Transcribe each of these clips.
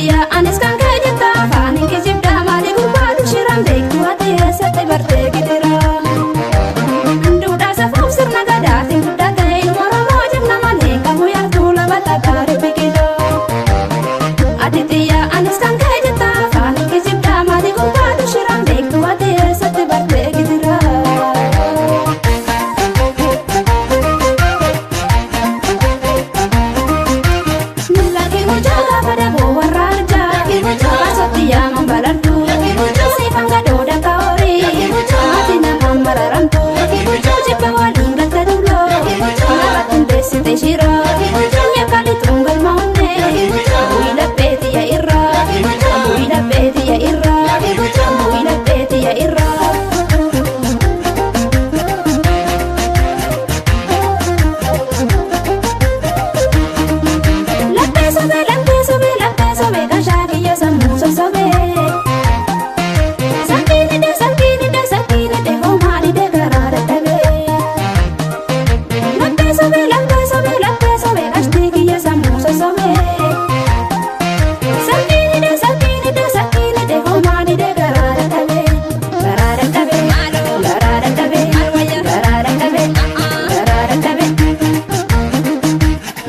Aditya anis kan kejeta fani kijibda mali gurbatu shiram beektu ati eessatti bartee gidira. Duudhaa safuuf sirna gadaatiin guddaa ta'e ilma Oromoo jabna malee qabu yartuu lama takkaari biqiloo. Aditya anis kan kejeta fani kijibda mali gurbatu shiram beektu ati eessatti bartee gidira. Yaman balartu, si fanga doda kaori, ati nama mararamtu, jipa walin gata dulo, naratun desi te shira, nya kali tunggal maune, buila peti ya irra, buila peti ya irra, buila peti ya irra. La sobe, kashaki ya samu so sobe. Sakini de homali de garara tabe. La sobe, kashtiki ya samu so sobe. Sakini de homali de garara tabe. Garara tabe, garara tabe, garara tabe, garara tabe.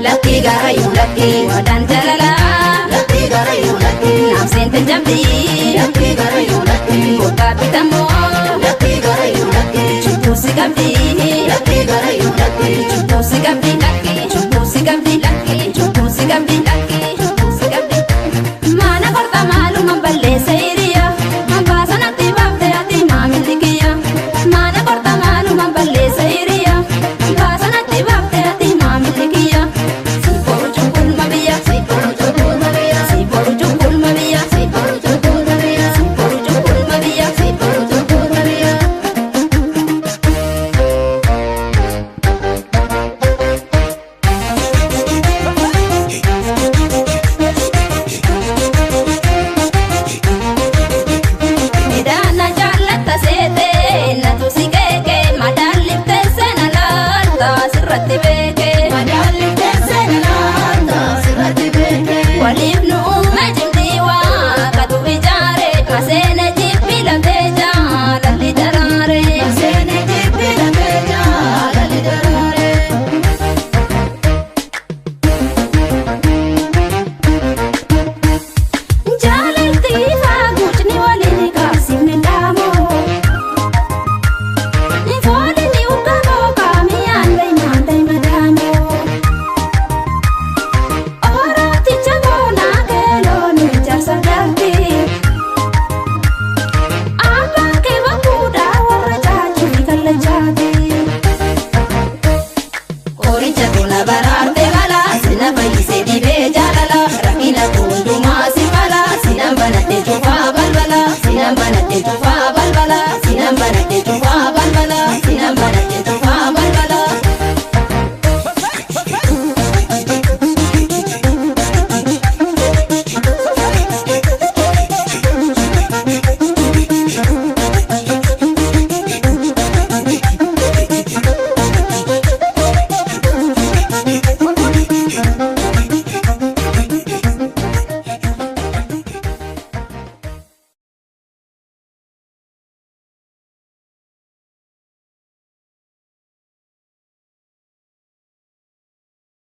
Laki garayu laki wadan jalala. Nam sente jambi, laki garayu laki, kota pitamo, laki garayu laki, chupu sigambi, laki garayu laki, chupu sigambi laki, chupu sigambi laki, chupu sigambi laki, chupu sigambi. Mana korta malu mamballe seiriya, mambasa nati bafte ati mamilikiya. Mana korta malu mamballe seiriya, mambasa nati bafte ati mamilikiya. Siporu chukul mabiya, siporu chukul mabiya, siporu chukul mabiya, siporu chukul mabiya, siporu chukul mabiya, siporu chukul mabiya. Midana jallata sete, natu sikeke, madallifte sena lalta sirratti beke, madallifte sena lalta sirratti beke. Walif nu umme jimdiwa, katu ijaare, masene jibbi lamteja, lalli daraare, masene jibbi lamteja, lalli daraare. Jaalalti faaguutni waliin kaasifne dhaamoo. Foolini ugamoo kaamiyaan da'imaan madamoo. Orooticha boonaa keeloon ijaarsa galti. Abbaan kee bakkuudhaa warra caachuu kallachaati. Qoricha buna baraarte mala, sina fayyisee dhibee jaalala. Rakkina hundumaa si mala, sinan banadhee cufaa balbala, sinan banadhee cufaa.